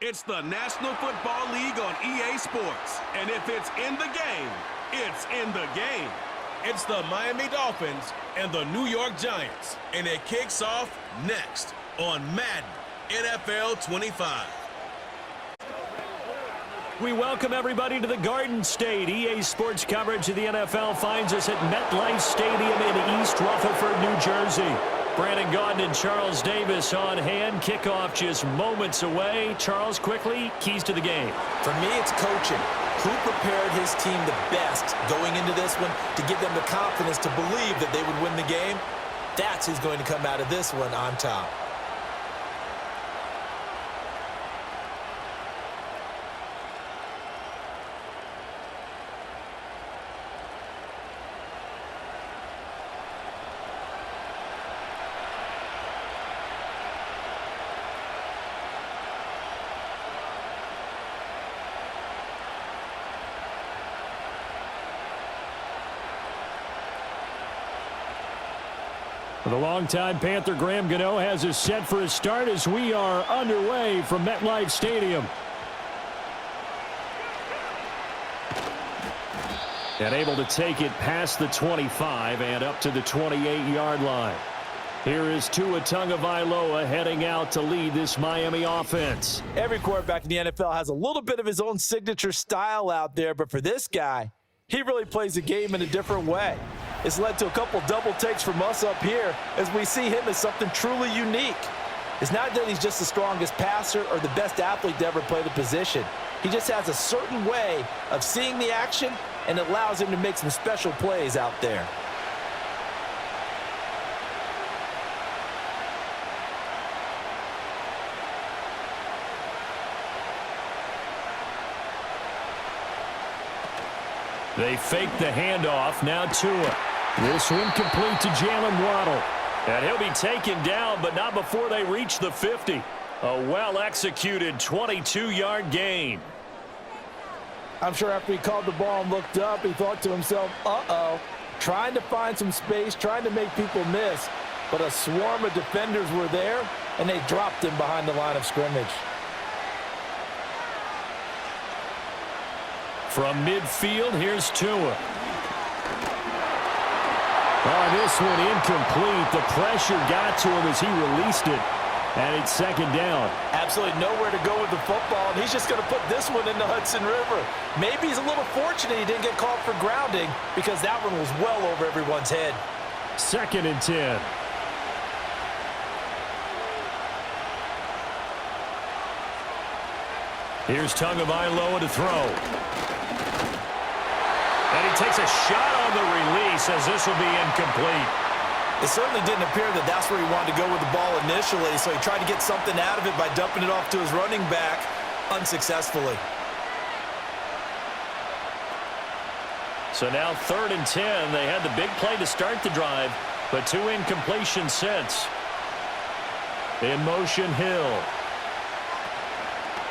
It's the National Football League on EA Sports. And if it's in the game, it's in the game. It's the Miami Dolphins and the New York Giants. And it kicks off next on Madden NFL 25. We welcome everybody to the Garden State. EA Sports coverage of the NFL finds us at MetLife Stadium in East Rutherford, New Jersey. Brandon Gaudin and Charles Davis on hand. Kickoff just moments away. Charles, quickly, keys to the game. For me, it's coaching. Who prepared his team the best going into this one to give them the confidence to believe that they would win the game? That's who's going to come out of this one on top. The longtime Panther Graham Gano has us set for a start as we are underway from MetLife Stadium. And able to take it past the 25 and up to the 28-yard line. Here is Tua Tagovailoa heading out to lead this Miami offense. Every quarterback in the NFL has a little bit of his own signature style out there, but for this guy, he really plays the game in a different way. It's led to a couple double takes from us up here as we see him as something truly unique. It's not that he's just the strongest passer or the best athlete to ever play the position. He just has a certain way of seeing the action, and it allows him to make some special plays out there. They fake the handoff. Now Tua. This one complete to Jalen Waddle. And he'll be taken down, but not before they reach the 50. A well-executed 22-yard gain. I'm sure after he called the ball and looked up, he thought to himself, uh-oh, trying to find some space, trying to make people miss. But a swarm of defenders were there, and they dropped him behind the line of scrimmage. From midfield, here's Tua. Oh, this one incomplete. The pressure got to him as he released it. And it's second down. Absolutely nowhere to go with the football, and he's just going to put this one in the Hudson River. Maybe he's a little fortunate he didn't get called for grounding because that one was well over everyone's head. Second and 10. Here's Tagovailoa to throw. And he takes a shot on the release as this will be incomplete. It certainly didn't appear that that's where he wanted to go with the ball initially, so he tried to get something out of it by dumping it off to his running back unsuccessfully. So now 3rd and 10. They had the big play to start the drive, but 2 incompletions since. In motion, Hill.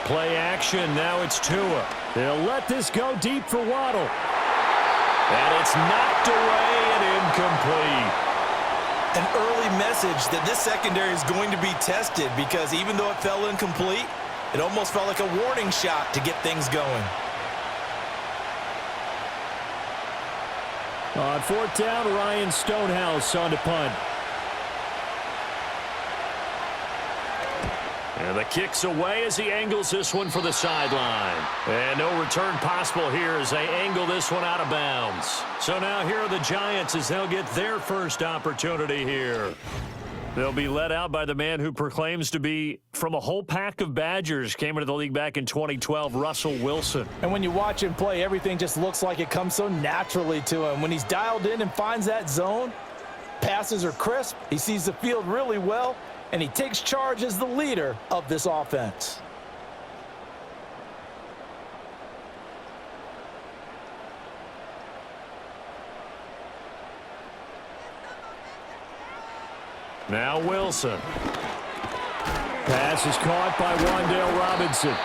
Play action. Now it's Tua. They'll let this go deep for Waddle. And it's knocked away and incomplete. An early message that this secondary is going to be tested because even though it fell incomplete, it almost felt like a warning shot to get things going. On 4th down, Ryan Stonehouse on to punt. And the kick's away as he angles this one for the sideline. And no return possible here as they angle this one out of bounds. So now here are the Giants as they'll get their first opportunity here. They'll be led out by the man who proclaims to be from a whole pack of Badgers. Came into the league back in 2012, Russell Wilson. And when you watch him play, everything just looks like it comes so naturally to him. When he's dialed in and finds that zone, passes are crisp, he sees the field really well, and he takes charge as the leader of this offense. Now Wilson. Pass is caught by Wan'Dale Robinson.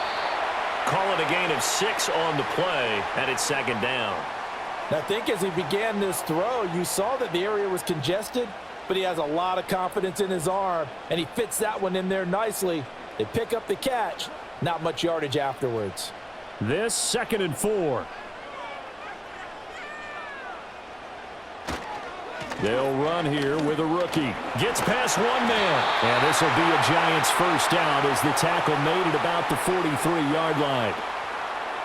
Call it a gain of 6 on the play, and it's second down. Now, I think as he began this throw, you saw that the area was congested, but he has a lot of confidence in his arm, and he fits that one in there nicely. They pick up the catch, Not much yardage afterwards. This 2nd and 4. They'll run here with a rookie. Gets past one man. And this will be a Giants first down as the tackle made it about the 43-yard line.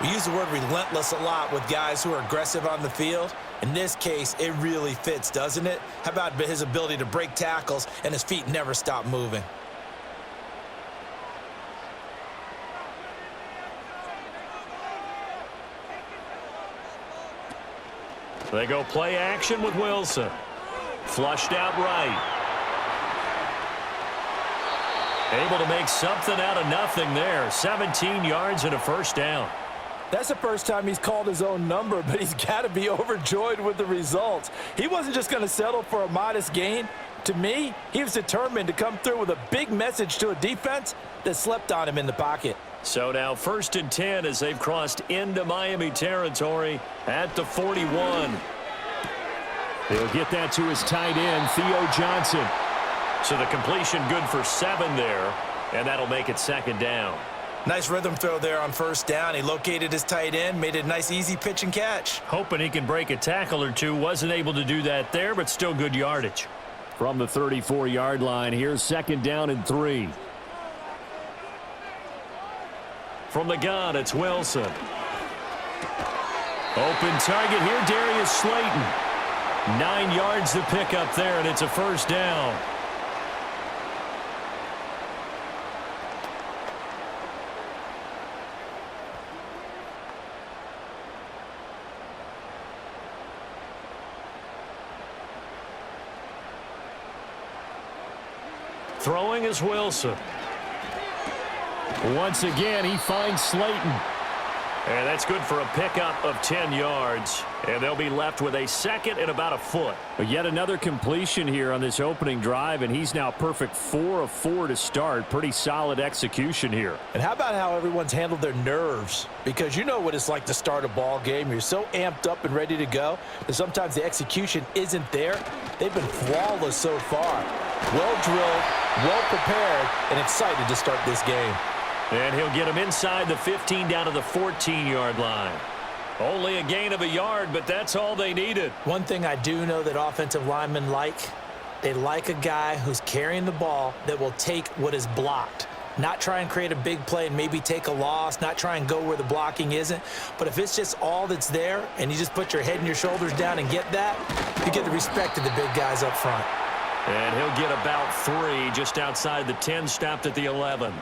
We use the word relentless a lot with guys who are aggressive on the field. In this case, it really fits, doesn't it? How about his ability to break tackles and his feet never stop moving? They go play action with Wilson. Flushed out right. Able to make something out of nothing there. 17 yards and a first down. That's the first time he's called his own number, but he's got to be overjoyed with the results. He wasn't just going to settle for a modest gain. To me, he was determined to come through with a big message to a defense that slept on him in the pocket. So now 1st and 10 as they've crossed into Miami territory at the 41. He'll get that to his tight end, Theo Johnson. So the completion good for 7 there, and that'll make it 2nd down. Nice rhythm throw there on 1st down. He located his tight end, made it a nice easy pitch and catch. Hoping he can break a tackle or two. Wasn't able to do that there, but still good yardage. From the 34-yard line, here's 2nd down and 3. From the gun, it's Wilson. Open target here, Darius Slayton. 9 yards to pick up there, and it's a first down. Throwing is Wilson. Once again, he finds Slayton. And that's good for a pickup of 10 yards. And they'll be left with a 2nd and about a foot. But yet another completion here on this opening drive, and he's now perfect 4 of 4 to start. Pretty solid execution here. And how about how everyone's handled their nerves? Because you know what it's like to start a ball game. You're so amped up and ready to go that sometimes the execution isn't there. They've been flawless so far. Well drilled, well prepared, and excited to start this game. And he'll get him inside the 15 down to the 14-yard line. Only a gain of a yard, but that's all they needed. One thing I do know that offensive linemen like, they like a guy who's carrying the ball that will take what is blocked. Not try and create a big play and maybe take a loss, not try and go where the blocking isn't. But if it's just all that's there and you just put your head and your shoulders down and get that, you get the respect of the big guys up front. And he'll get about 3 just outside the 10, stopped at the 11.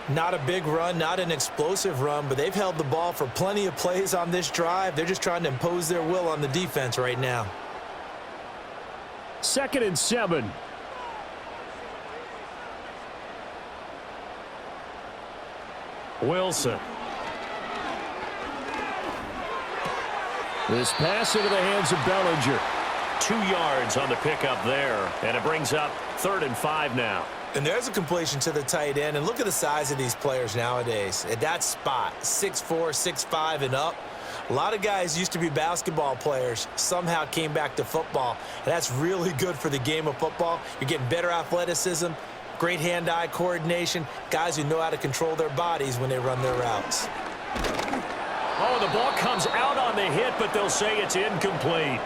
Not a big run, not an explosive run, but they've held the ball for plenty of plays on this drive. They're just trying to impose their will on the defense right now. 2nd and 7. Wilson. This pass into the hands of Bellinger. 2 yards on the pickup there, and it brings up 3rd and 5 now. And there's a completion to the tight end. And look at the size of these players nowadays. At that spot, 6'4", 6'5", and up. A lot of guys used to be basketball players, somehow came back to football. And that's really good for the game of football. You're getting better athleticism, great hand-eye coordination, guys who know how to control their bodies when they run their routes. Oh, the ball comes out on the hit, but they'll say it's incomplete.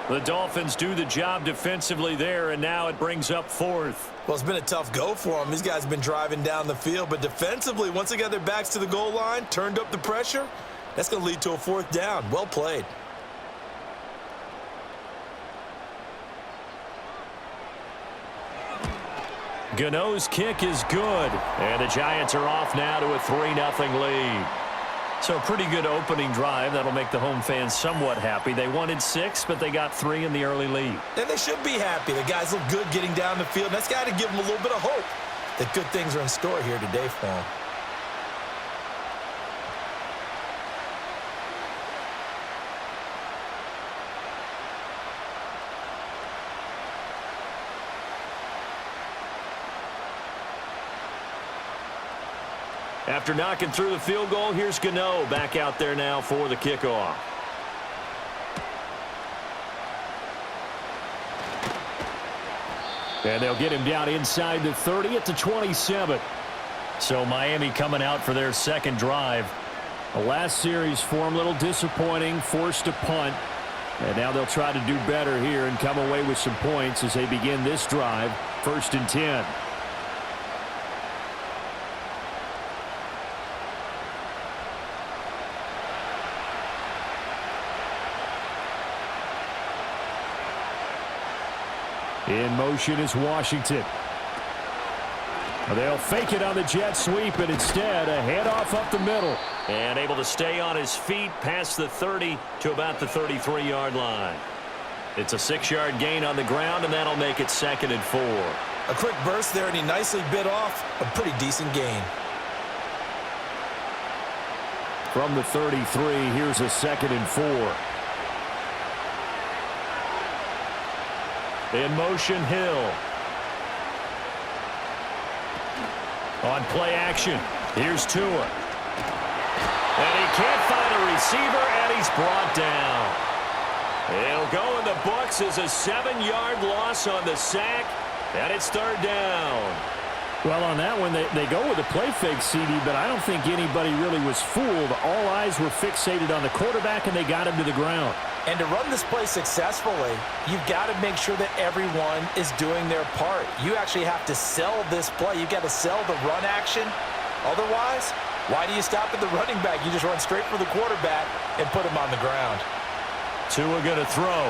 The Dolphins do the job defensively there, and now it brings up 4th. Well, it's been a tough go for them. These guys have been driving down the field, but defensively, once they got their backs to the goal line, turned up the pressure, that's going to lead to a 4th down. Well played. Gano's kick is good, and the Giants are off now to a 3-0 lead. So a pretty good opening drive. That'll make the home fans somewhat happy. They wanted 6, but they got 3 in the early lead. And they should be happy. The guys look good getting down the field. That's got to give them a little bit of hope that good things are in store here today for them. After knocking through the field goal, here's Gano back out there now for the kickoff. And they'll get him down inside the 30 at the 27. So Miami coming out for their second drive. The last series for them, a little disappointing, forced to punt. And now they'll try to do better here and come away with some points as they begin this drive, 1st and 10. In motion is Washington. They'll fake it on the jet sweep, and instead a handoff up the middle. And able to stay on his feet past the 30 to about the 33-yard line. It's a 6-yard gain on the ground, and that'll make it 2nd and 4. A quick burst there, and he nicely bit off a pretty decent gain. From the 33, here's a 2nd and 4. In motion, Hill. On play action, here's Tua. And he can't find a receiver, and he's brought down. It'll go in the books as a 7-yard loss on the sack, and it's 3rd down. Well, on that one, they go with a play fake, CD, but I don't think anybody really was fooled. All eyes were fixated on the quarterback, and they got him to the ground. And to run this play successfully, you've got to make sure that everyone is doing their part. You actually have to sell this play. You've got to sell the run action. Otherwise, why do you stop at the running back? You just run straight for the quarterback and put him on the ground. Tua going to throw.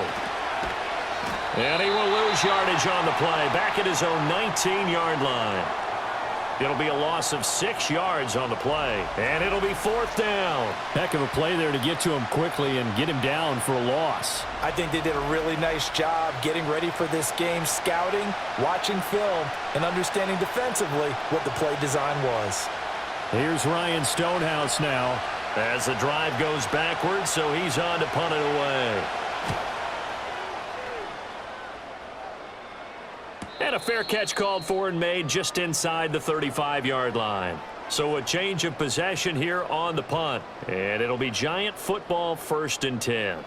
And he will lose yardage on the play. Back at his own 19-yard line. It'll be a loss of 6 yards on the play. And it'll be 4th down. Heck of a play there to get to him quickly and get him down for a loss. I think they did a really nice job getting ready for this game, scouting, watching film, and understanding defensively what the play design was. Here's Ryan Stonehouse now as the drive goes backwards, so he's on to punt it away. And a fair catch called for and made just inside the 35-yard line. So a change of possession here on the punt. And it'll be Giant football, 1st and 10.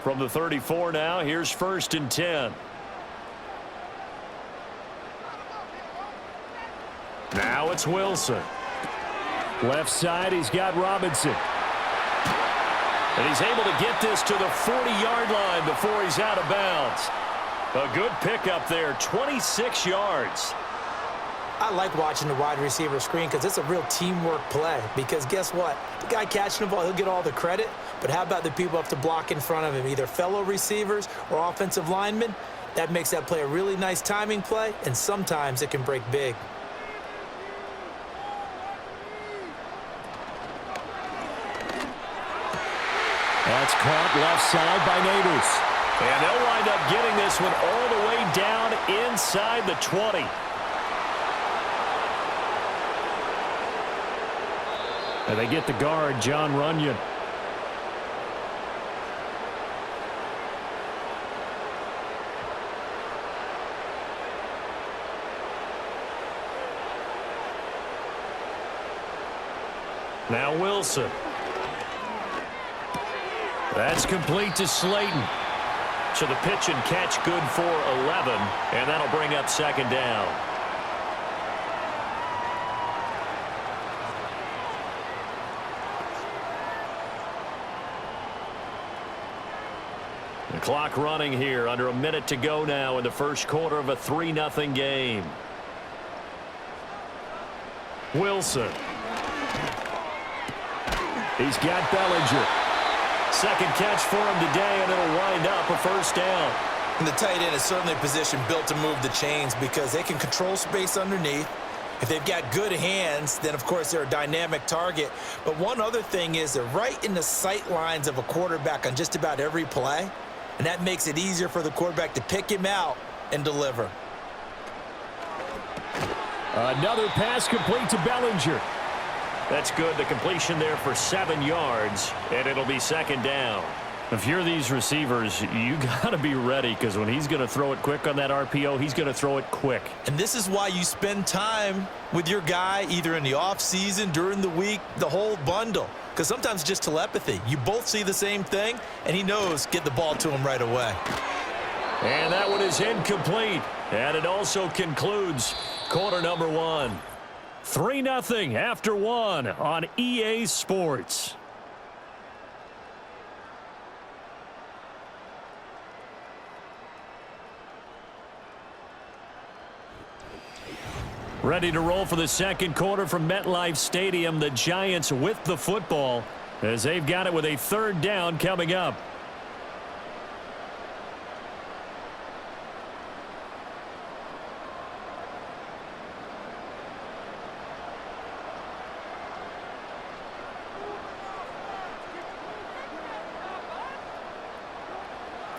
From the 34 now, here's 1st and 10. Now it's Wilson. Left side, he's got Robinson. And he's able to get this to the 40-yard line before he's out of bounds. A good pickup there, 26 yards. I like watching the wide receiver screen because it's a real teamwork play. Because guess what? The guy catching the ball, he'll get all the credit. But how about the people have to block in front of him, either fellow receivers or offensive linemen? That makes that play a really nice timing play, and sometimes it can break big. That's caught left side by Neighbors. And they'll wind up getting this one all the way down inside the 20. And they get the guard, John Runyon. Now Wilson. That's complete to Slayton. So the pitch and catch good for 11, and that'll bring up 2nd down. The clock running here, under a minute to go now in the first quarter of a 3-0 game. Wilson. He's got Bellinger. Second catch for him today, and it'll wind up a 1st down. And the tight end is certainly a position built to move the chains because they can control space underneath. If they've got good hands, then, of course, they're a dynamic target. But one other thing is they're right in the sight lines of a quarterback on just about every play, and that makes it easier for the quarterback to pick him out and deliver. Another pass complete to Bellinger. That's good. The completion there for 7 yards, and it'll be 2nd down. If you're these receivers, you got to be ready because when he's going to throw it quick on that RPO, he's going to throw it quick. And this is why you spend time with your guy either in the offseason, during the week, the whole bundle. Because sometimes it's just telepathy. You both see the same thing, and he knows get the ball to him right away. And that one is incomplete. And it also concludes quarter number one. 3-0 after one on EA Sports. Ready to roll for the second quarter from MetLife Stadium. The Giants with the football as they've got it with a third down coming up.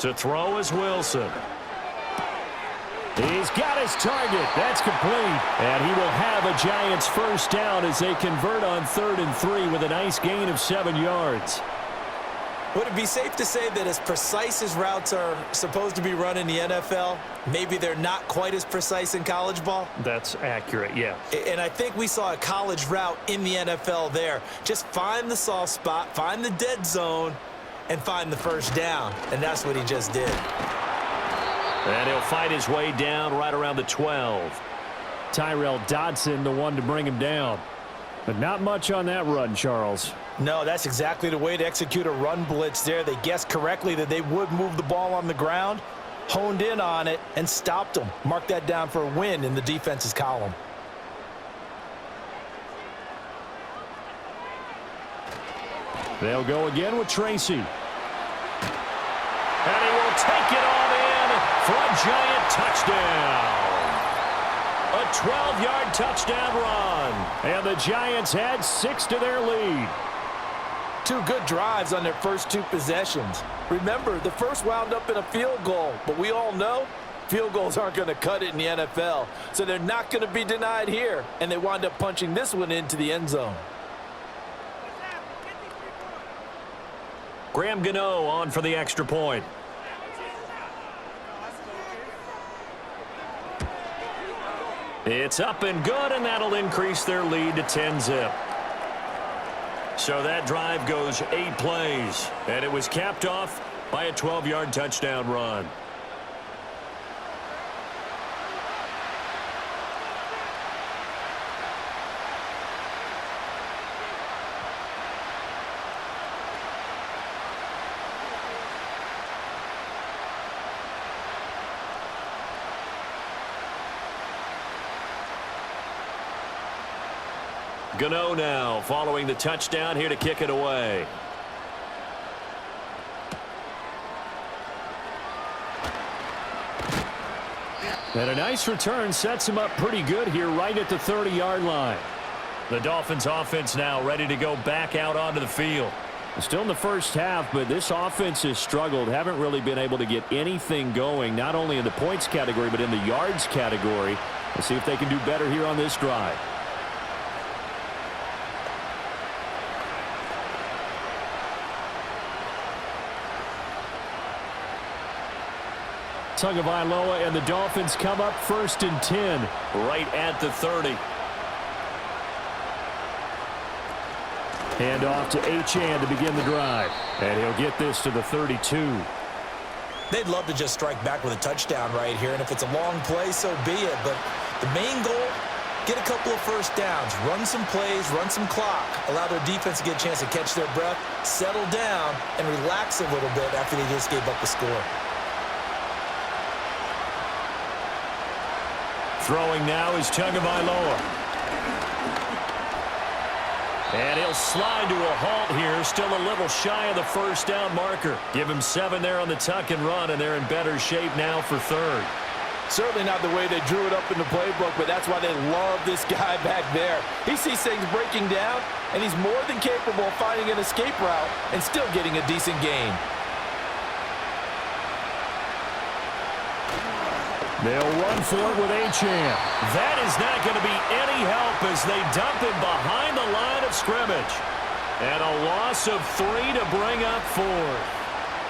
To throw is Wilson. He's got his target. That's complete. And he will have a Giants first down as they convert on 3rd and 3 with a nice gain of 7 yards. Would it be safe to say that as precise as routes are supposed to be run in the NFL, maybe they're not quite as precise in college ball? That's accurate, yeah. And I think we saw a college route in the NFL there. Just find the soft spot, find the dead zone, and find the first down. And that's what he just did. And he'll fight his way down right around the 12. Tyrell Dodson, the one to bring him down. But not much on that run, Charles. No, that's exactly the way to execute a run blitz there. They guessed correctly that they would move the ball on the ground, honed in on it, and stopped them. Mark that down for a win in the defense's column. They'll go again with Tracy. And he will take it on in for a Giant touchdown. A 12-yard touchdown run. And the Giants add 6 to their lead. 2 good drives on their first 2 possessions. Remember, the first wound up in a field goal, but we all know field goals aren't going to cut it in the NFL, so they're not going to be denied here, and they wind up punching this one into the end zone. Graham Gano on for the extra point. It's up and good, and that'll increase their lead to 10-zip. So that drive goes 8 plays, and it was capped off by a 12-yard touchdown run. Gano now following the touchdown here to kick it away. And a nice return sets him up pretty good here right at the 30-yard line. The Dolphins offense now ready to go back out onto the field. Still in the first half, but this offense has struggled. Haven't really been able to get anything going, not only in the points category, but in the yards category. Let's see if they can do better here on this drive. Tagovailoa and the Dolphins come up 1st and 10 right at the 30. Hand off to Achane to begin the drive. And he'll get this to the 32. They'd love to just strike back with a touchdown right here, and if it's a long play, so be it. But the main goal, get a couple of first downs, run some plays, run some clock, allow their defense to get a chance to catch their breath, settle down, and relax a little bit after they just gave up the score. Throwing now is Tagovailoa. And he'll slide to a halt here, still a little shy of the first down marker. Give him 7 there on the tuck and run, and they're in better shape now for 3rd. Certainly not the way they drew it up in the playbook, but that's why they love this guy back there. He sees things breaking down, and he's more than capable of finding an escape route and still getting a decent gain. They'll run for it with Achane. That is not going to be any help as they dump him behind the line of scrimmage. And a loss of 3 to bring up 4.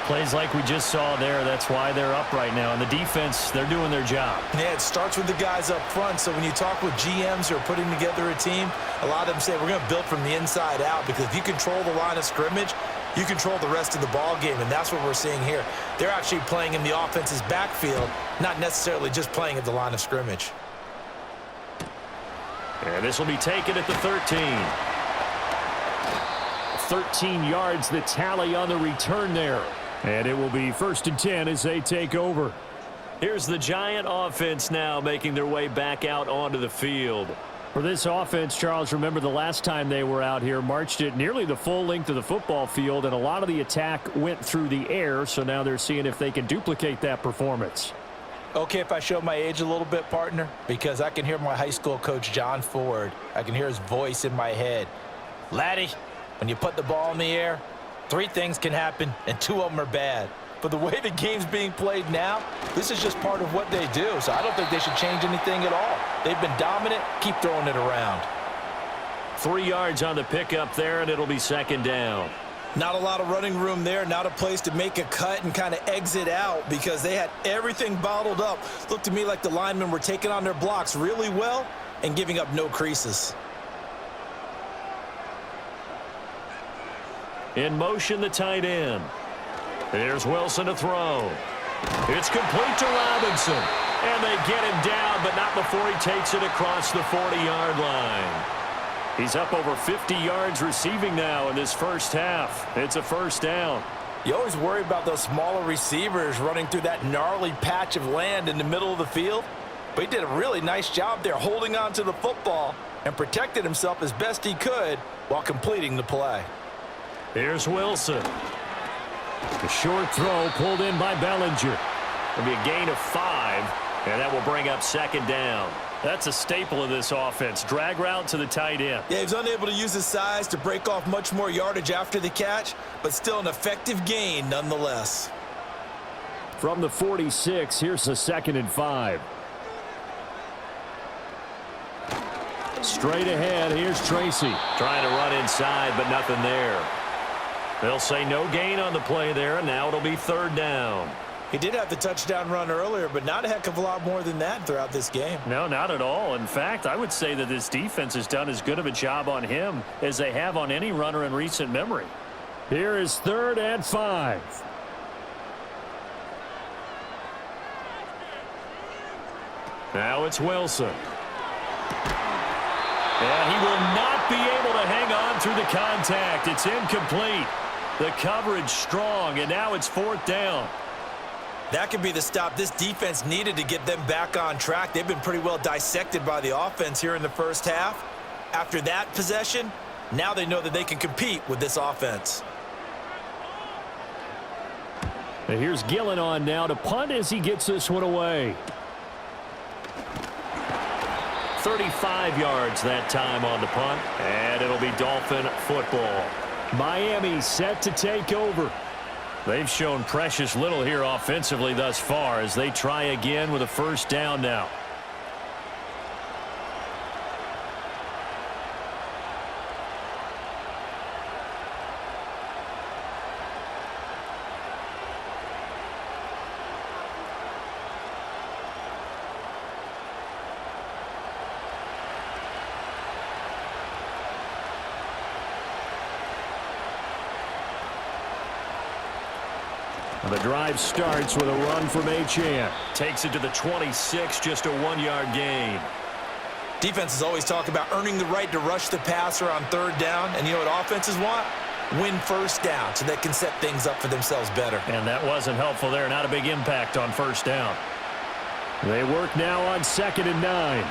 Plays like we just saw there, that's why they're up right now. And the defense, they're doing their job. Yeah, it starts with the guys up front. So when you talk with GMs who are putting together a team, a lot of them say we're going to build from the inside out, because if you control the line of scrimmage, you control the rest of the ball game, and that's what we're seeing here. They're actually playing in the offense's backfield, not necessarily just playing at the line of scrimmage. And this will be taken at the 13. 13 yards, the tally on the return there. And it will be 1st and 10 as they take over. Here's the Giant offense now making their way back out onto the field. For this offense, Charles, remember the last time they were out here, marched it nearly the full length of the football field, and a lot of the attack went through the air, so now they're seeing if they can duplicate that performance. Okay, if I show my age a little bit, partner, because I can hear my high school coach, John Ford. I can hear his voice in my head. Laddie, when you put the ball in the air, 3 things can happen, and 2 of them are bad. But the way the game's being played now, this is just part of what they do. So I don't think they should change anything at all. They've been dominant. Keep throwing it around. 3 yards on the pickup there, and it'll be 2nd down. Not a lot of running room there. Not a place to make a cut and kind of exit out, because they had everything bottled up. Looked to me like the linemen were taking on their blocks really well and giving up no creases. In motion, the tight end. Here's Wilson to throw. It's complete to Robinson. And they get him down, but not before he takes it across the 40-yard line. He's up over 50 yards receiving now in this first half. It's a 1st down. You always worry about those smaller receivers running through that gnarly patch of land in the middle of the field. But he did a really nice job there holding on to the football and protected himself as best he could while completing the play. Here's Wilson. The short throw pulled in by Bellinger. It'll be a gain of 5, and that will bring up 2nd down. That's a staple of this offense. Drag route to the tight end. Yeah, he was unable to use his size to break off much more yardage after the catch, but still an effective gain nonetheless. From the 46, here's a 2nd and 5. Straight ahead, here's Tracy. Trying to run inside, but nothing there. They'll say no gain on the play there, and now it'll be 3rd down. He did have the touchdown run earlier, but not a heck of a lot more than that throughout this game. No, not at all. In fact, I would say that this defense has done as good of a job on him as they have on any runner in recent memory. Here is 3rd and 5. Now it's Wilson. And he will not be able to hang on through the contact. It's incomplete. The coverage strong, and now it's 4th down. That could be the stop this defense needed to get them back on track. They've been pretty well dissected by the offense here in the first half. After that possession, now they know that they can compete with this offense. And here's Gillen on now to punt as he gets this one away. 35 yards that time on the punt, and it'll be Dolphin football. Miami set to take over. They've shown precious little here offensively thus far as they try again with a 1st down now. The drive starts with a run from Achane. Takes it to the 26, just a 1-yard gain. Defenses always talk about earning the right to rush the passer on 3rd down. And you know what offenses want? Win 1st down so they can set things up for themselves better. And that wasn't helpful there. Not a big impact on 1st down. They work now on 2nd and 9.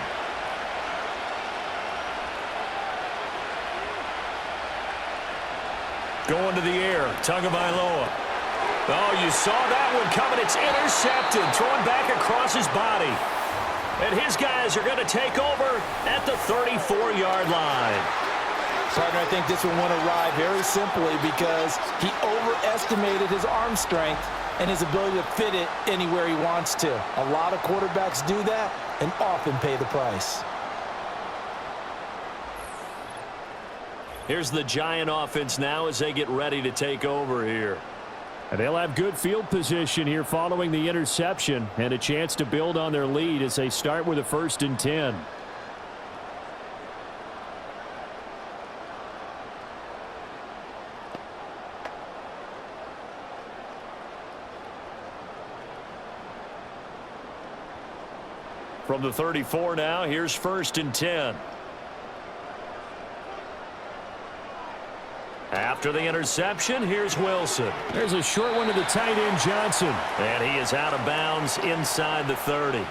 Going to the air. Tagovailoa. Oh, you saw that one coming. It's intercepted. Thrown back across his body. And his guys are going to take over at the 34-yard line. Partner, I think this one went awry very simply because he overestimated his arm strength and his ability to fit it anywhere he wants to. A lot of quarterbacks do that and often pay the price. Here's the Giant offense now as they get ready to take over here. And they'll have good field position here following the interception and a chance to build on their lead as they start with a 1st and 10. From the 34 now, here's 1st and 10. After the interception, here's Wilson. There's a short one to the tight end, Johnson. And he is out of bounds inside the 30.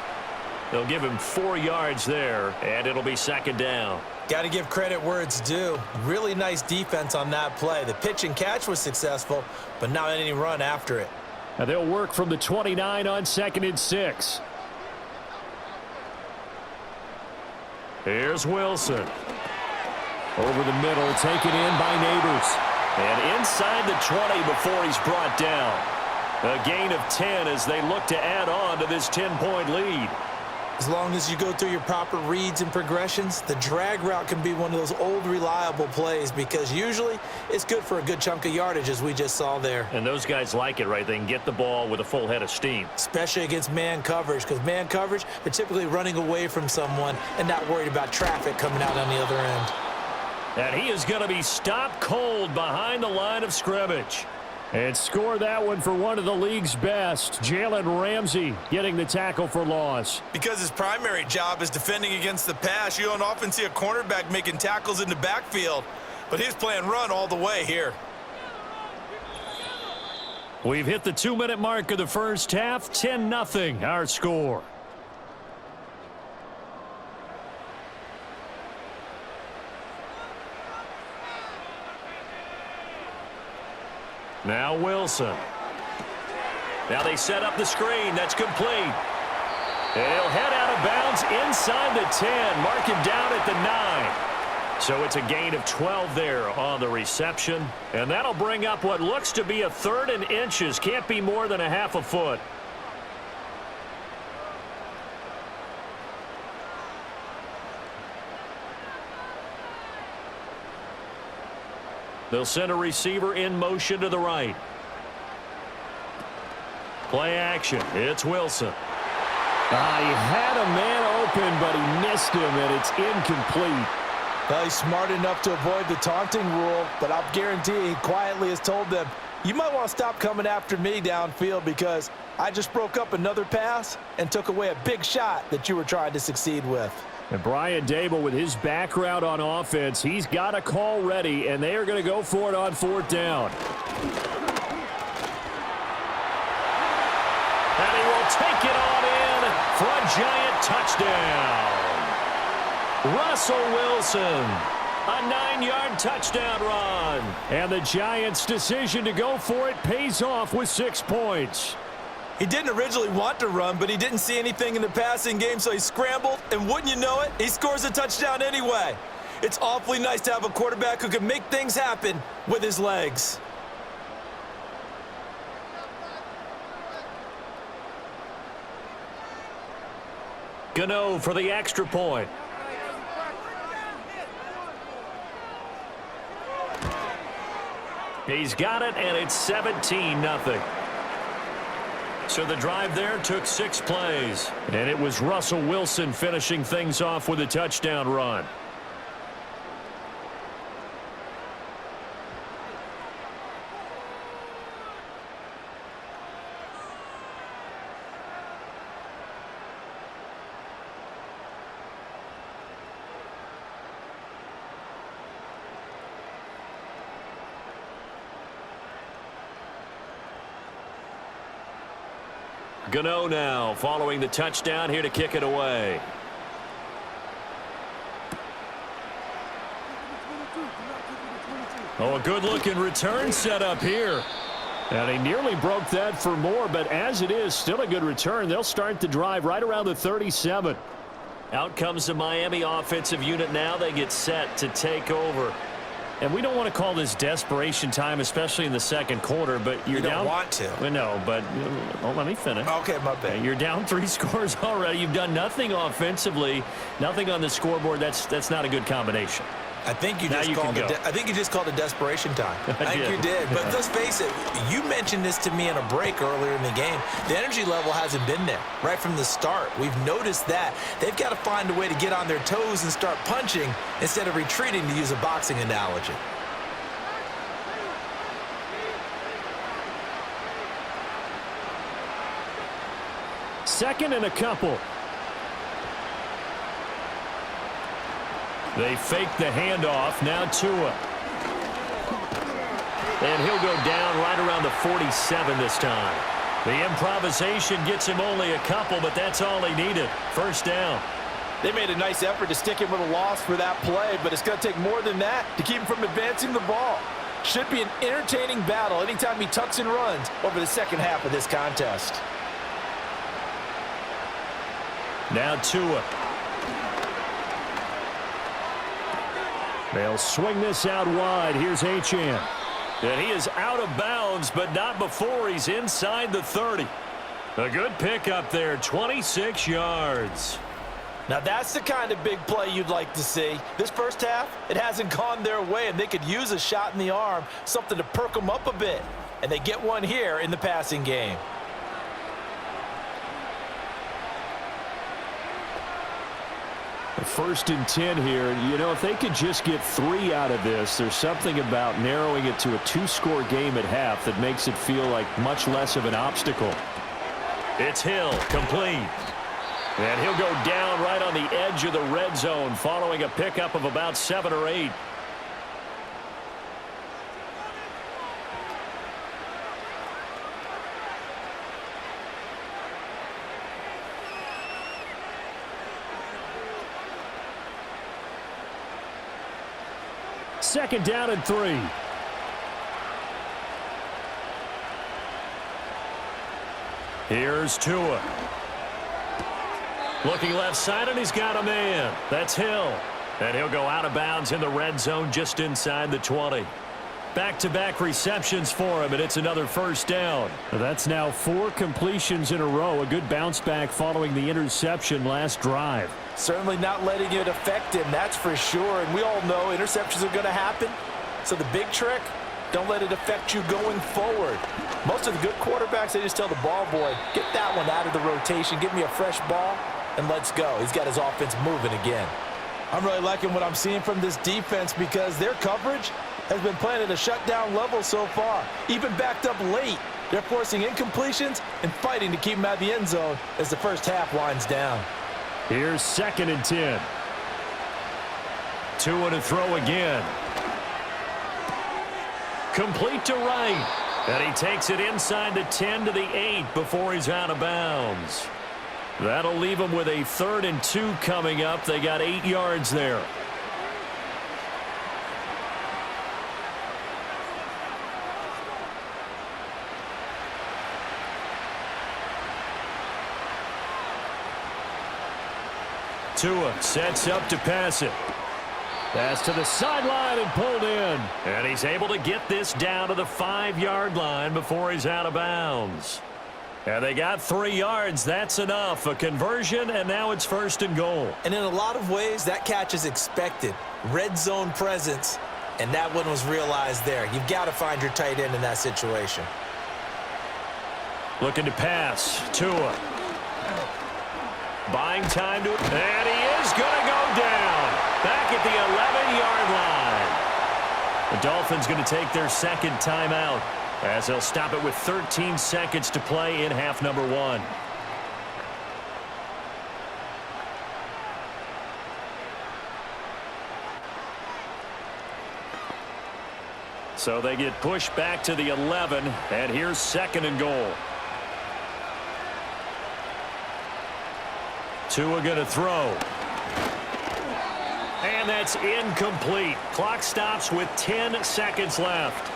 They'll give him 4 yards there, and it'll be 2nd down. Got to give credit where it's due. Really nice defense on that play. The pitch and catch was successful, but not any run after it. Now they'll work from the 29 on 2nd and 6. Here's Wilson. Over the middle, taken in by Neighbors. And inside the 20 before he's brought down. A gain of 10 as they look to add on to this 10-point lead. As long as you go through your proper reads and progressions, the drag route can be one of those old reliable plays because usually it's good for a good chunk of yardage as we just saw there. And those guys like it, right? They can get the ball with a full head of steam. Especially against man coverage because man coverage, they're typically running away from someone and not worried about traffic coming out on the other end. And he is going to be stopped cold behind the line of scrimmage. And score that one for one of the league's best. Jalen Ramsey getting the tackle for loss. Because his primary job is defending against the pass, you don't often see a cornerback making tackles in the backfield. But he's playing run all the way here. We've hit the 2-minute mark of the first half. 10-0 our score. Now Wilson. Now they set up the screen. That's complete. He'll head out of bounds inside the 10. Mark him down at the 9. So it's a gain of 12 there on the reception. And that'll bring up what looks to be a 3rd and inches. Can't be more than a half a foot. They'll send a receiver in motion to the right. Play action. It's Wilson. He had a man open, but he missed him, and it's incomplete. Well, he's smart enough to avoid the taunting rule, but I'll guarantee he quietly has told them, you might want to stop coming after me downfield because I just broke up another pass and took away a big shot that you were trying to succeed with. And Brian Dable, with his background on offense, he's got a call ready, and they are going to go for it on 4th down. And he will take it on in for a giant touchdown. Russell Wilson, a 9-yard touchdown run. And the Giants' decision to go for it pays off with 6 points. He didn't originally want to run, but he didn't see anything in the passing game, so he scrambled, and wouldn't you know it, he scores a touchdown anyway. It's awfully nice to have a quarterback who can make things happen with his legs. Gano for the extra point. He's got it, and it's 17-0. So the drive there took 6 plays. And it was Russell Wilson finishing things off with a touchdown run. Gano now following the touchdown here to kick it away. Oh, a good-looking return set up here. And he nearly broke that for more, but as it is, still a good return. They'll start the drive right around the 37. Out comes the Miami offensive unit now. They get set to take over. And we don't want to call this desperation time, especially in the second quarter, but you're down. You don't want to. No, but let me finish. Okay, my bad. You're down 3 scores already. You've done nothing offensively, nothing on the scoreboard. That's not a good combination. I think you Now just you called can it. go. I think you just called it desperation time. I think you did. But let's face it. You mentioned this to me in a break earlier in the game. The energy level hasn't been there right from the start. We've noticed that they've got to find a way to get on their toes and start punching instead of retreating, to use a boxing analogy. Second and a couple. They fake the handoff. Now Tua. And he'll go down right around the 47 this time. The improvisation gets him only a couple, but that's all he needed. First down. They made a nice effort to stick him with a loss for that play, but it's going to take more than that to keep him from advancing the ball. Should be an entertaining battle anytime he tucks and runs over the second half of this contest. Now Tua. They'll swing this out wide. Here's Achane. And he is out of bounds, but not before he's inside the 30. A good pickup there, 26 yards. Now that's the kind of big play you'd like to see. This first half, it hasn't gone their way, and they could use a shot in the arm, something to perk them up a bit. And they get one here in the passing game. First and 10 here. You know, if they could just get 3 out of this, there's something about narrowing it to a 2-score game at half that makes it feel like much less of an obstacle. It's Hill, complete. And he'll go down right on the edge of the red zone following a pickup of about 7 or 8. Second down and 3. Here's Tua. Looking left side, and he's got a man. That's Hill. And he'll go out of bounds in the red zone just inside the 20. Back-to-back receptions for him, and it's another first down. That's now 4 completions in a row. A good bounce back following the interception last drive. Certainly not letting it affect him, that's for sure. And we all know interceptions are going to happen. So the big trick, don't let it affect you going forward. Most of the good quarterbacks, they just tell the ball boy, get that one out of the rotation, give me a fresh ball, and let's go. He's got his offense moving again. I'm really liking what I'm seeing from this defense because their coverage has been playing at a shutdown level so far. Even backed up late, they're forcing incompletions and fighting to keep them out of the end zone as the first half winds down. Here's second and 10. Tua to throw again. Complete to right. And he takes it inside the 10 to the 8 before he's out of bounds. That'll leave him with a 3rd and 2 coming up. They got 8 yards there. Tua sets up to pass it. Pass to the sideline and pulled in. And he's able to get this down to the 5-yard line before he's out of bounds. And they got 3 yards. That's enough. A conversion, and now it's 1st and goal. And in a lot of ways, that catch is expected. Red zone presence, and that one was realized there. You've got to find your tight end in that situation. Looking to pass. Tua. Buying time to, and he is going to go down. Back at the 11-yard line. The Dolphins going to take their second timeout as they'll stop it with 13 seconds to play in half number 1. So they get pushed back to the 11, and here's 2nd and goal. Tua going to throw. And that's incomplete. Clock stops with 10 seconds left.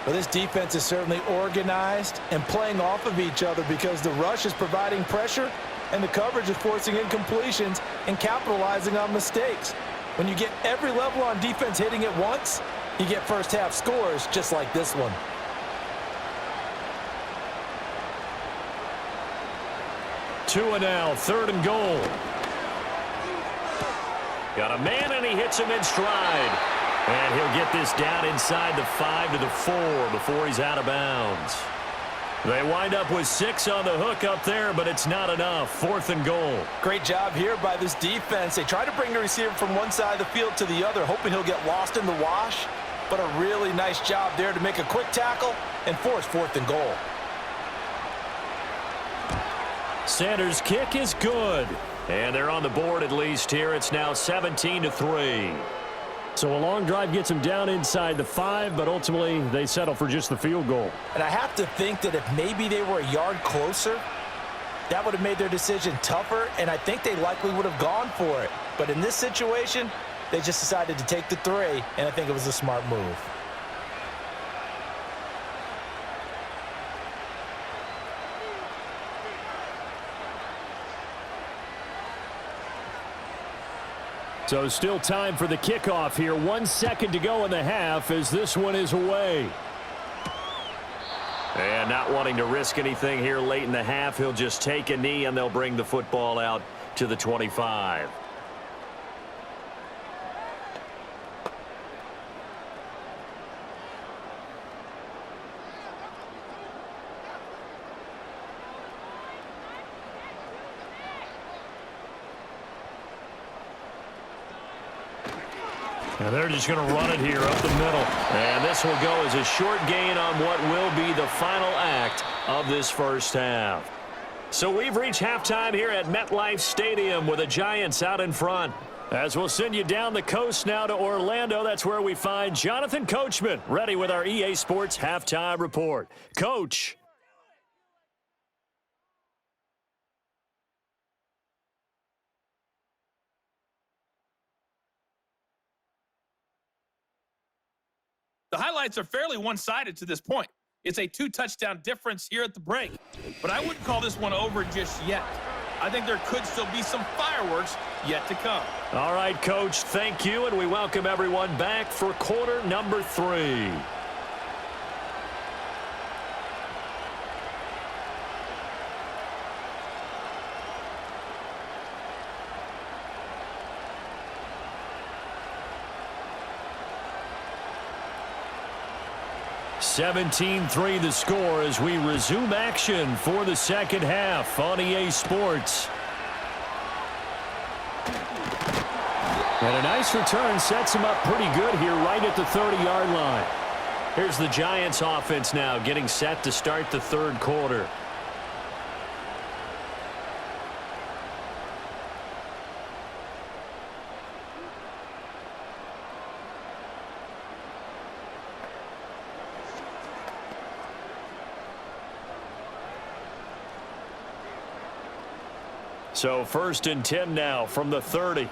Well, this defense is certainly organized and playing off of each other because the rush is providing pressure and the coverage is forcing incompletions and capitalizing on mistakes. When you get every level on defense hitting at once, you get first half scores just like this one. Tua now, 3rd and goal. Got a man, and he hits him in stride. And he'll get this down inside the 5 to the 4 before he's out of bounds. They wind up with 6 on the hook up there, but it's not enough. 4th and goal. Great job here by this defense. They try to bring the receiver from one side of the field to the other, hoping he'll get lost in the wash. But a really nice job there to make a quick tackle and force 4th and goal. Sanders' kick is good. And they're on the board at least here. It's now 17 to 3. So a long drive gets them down inside the 5, but ultimately they settle for just the field goal. And I have to think that if maybe they were a yard closer, that would have made their decision tougher, and I think they likely would have gone for it. But in this situation, they just decided to take the 3, and I think it was a smart move. So still time for the kickoff here. 1 second to go in the half as this one is away. And not wanting to risk anything here late in the half, he'll just take a knee and they'll bring the football out to the 25. And they're just going to run it here up the middle. And this will go as a short gain on what will be the final act of this first half. So we've reached halftime here at MetLife Stadium with the Giants out in front. As we'll send you down the coast now to Orlando, that's where we find Jonathan Coachman ready with our EA Sports Halftime Report. Coach. The highlights are fairly one-sided to this point. It's a 2-touchdown difference here at the break. But I wouldn't call this one over just yet. I think there could still be some fireworks yet to come. All right, Coach, thank you, and we welcome everyone back for quarter number 3. (17-3) the score as we resume action for the second half on EA Sports. And a nice return sets him up pretty good here right at the 30-yard line. Here's the Giants offense now getting set to start the third quarter. So 1st and 10 now from the 30.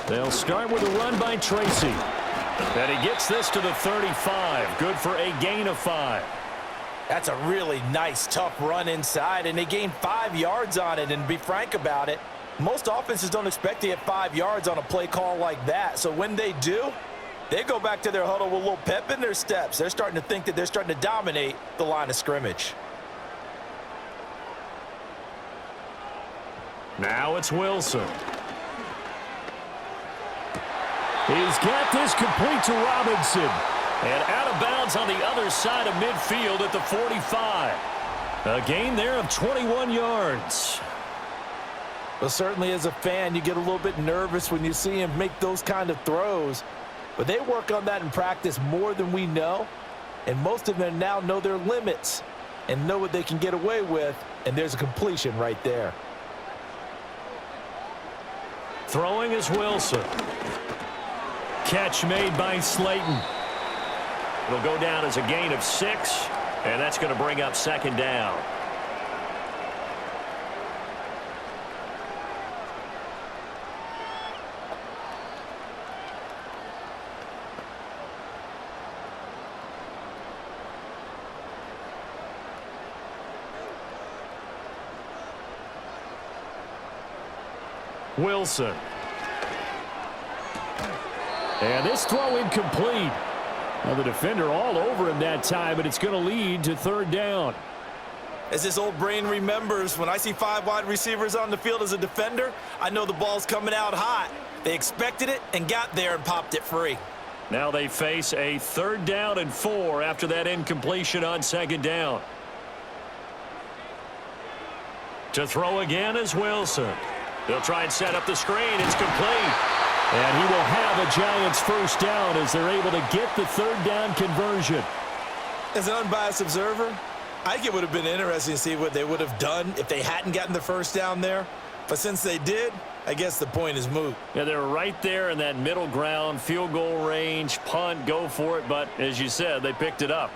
They'll start with a run by Tracy. And he gets this to the 35. Good for a gain of 5. That's a really nice, tough run inside, and they gained 5 yards on it. And to be frank about it, most offenses don't expect to get 5 yards on a play call like that. So when they do, they go back to their huddle with a little pep in their steps. They're starting to think that they're starting to dominate the line of scrimmage. Now it's Wilson. He's got this complete to Robinson. And out of bounds on the other side of midfield at the 45. A gain there of 21 yards. Well, certainly as a fan, you get a little bit nervous when you see him make those kind of throws. But they work on that in practice more than we know. And most of them now know their limits and know what they can get away with. And there's a completion right there. Throwing is Wilson. Catch made by Slayton. It'll go down as a gain of 6, and that's going to bring up 2nd down. Wilson. And this throw incomplete. Now the defender all over him that time, but it's going to lead to 3rd down. As this old brain remembers, when I see 5 wide receivers on the field as a defender, I know the ball's coming out hot. They expected it and got there and popped it free. Now they face a 3rd down and 4 after that incompletion on 2nd down. To throw again is Wilson. They'll try and set up the screen. It's complete. And he will have a Giants 1st down as they're able to get the 3rd down conversion. As an unbiased observer, I think it would have been interesting to see what they would have done if they hadn't gotten the 1st down there. But since they did, I guess the point is moot. Yeah, they're right there in that middle ground, field goal range, punt, go for it. But as you said, they picked it up.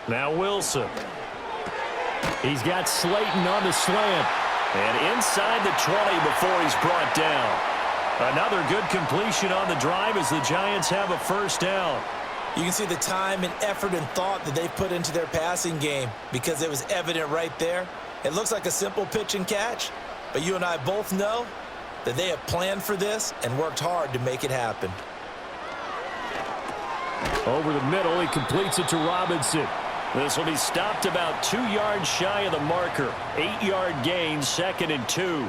Now Wilson. He's got Slayton on the slant. And inside the 20 before he's brought down. Another good completion on the drive as the Giants have a 1st down. You can see the time and effort and thought that they've put into their passing game because it was evident right there. It looks like a simple pitch and catch, but you and I both know that they have planned for this and worked hard to make it happen. Over the middle, he completes it to Robinson. This will be stopped about 2 yards shy of the marker. 8-yard gain, 2nd and 2.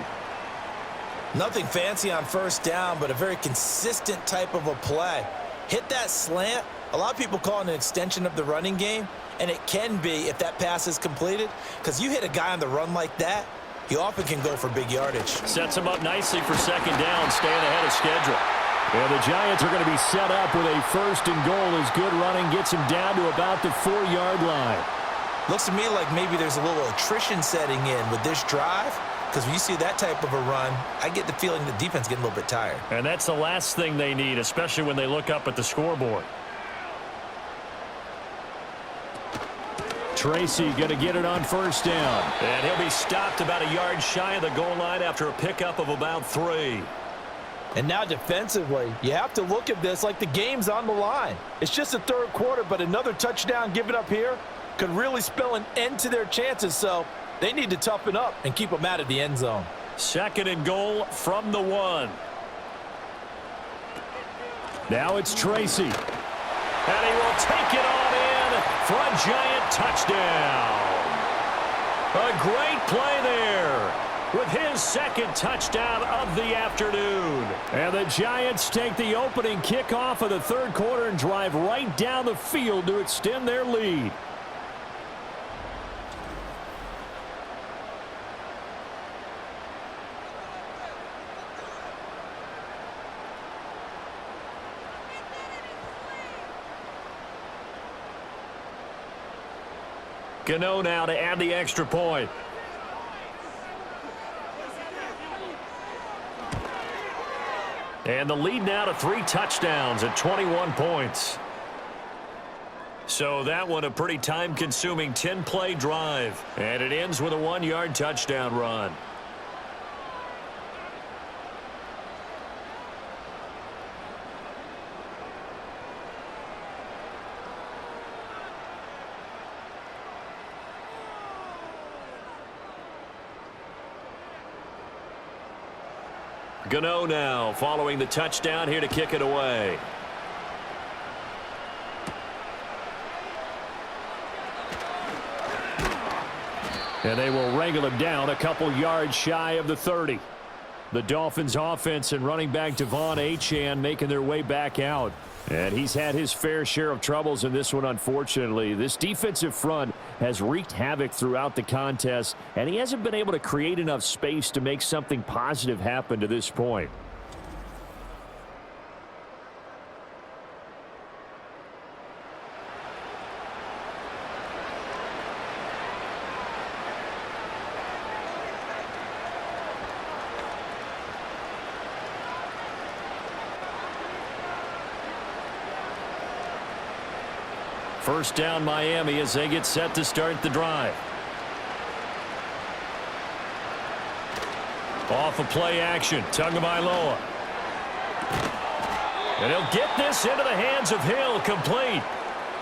Nothing fancy on 1st down, but a very consistent type of a play. Hit that slant. A lot of people call it an extension of the running game, and it can be if that pass is completed, because you hit a guy on the run like that, you often can go for big yardage. Sets him up nicely for 2nd down, staying ahead of schedule. And the Giants are going to be set up with a 1st and goal as good running gets him down to about the 4-yard line. Looks to me like maybe there's a little attrition setting in with this drive, because when you see that type of a run, I get the feeling the defense getting a little bit tired. And that's the last thing they need, especially when they look up at the scoreboard. Tracy going to get it on 1st down. And he'll be stopped about a yard shy of the goal line after a pickup of about 3. And now defensively, you have to look at this like the game's on the line. It's just the 3rd quarter, but another touchdown given up here could really spell an end to their chances, so they need to toughen up and keep them out of the end zone. 2nd and goal from the 1. Now it's Tracy. And he will take it on in for a Giant touchdown. A great play there with his 2nd touchdown of the afternoon. And the Giants take the opening kickoff of the 3rd quarter and drive right down the field to extend their lead. Gano now to add the extra point. And the lead now to 3 touchdowns at 21 points. So that one a pretty time-consuming 10-play drive. And it ends with a 1-yard touchdown run. Gano now following the touchdown here to kick it away. And they will wrangle him down a couple yards shy of the 30. The Dolphins offense and running back Devon Achane making their way back out. And he's had his fair share of troubles in this one, unfortunately. This defensive front has wreaked havoc throughout the contest, and he hasn't been able to create enough space to make something positive happen to this point. First down Miami as they get set to start the drive. Off of play action, Tagovailoa. And he'll get this into the hands of Hill, complete.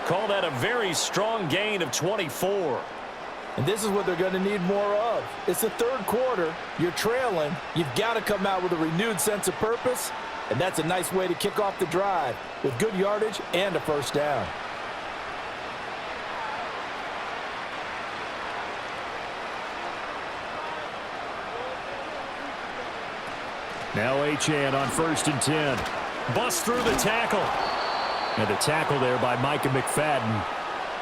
Call that a very strong gain of 24. And this is what they're going to need more of. It's the 3rd quarter. You're trailing. You've got to come out with a renewed sense of purpose, and that's a nice way to kick off the drive with good yardage and a 1st down. Now Achane on 1st and 10. Bust through the tackle. And the tackle there by Micah McFadden.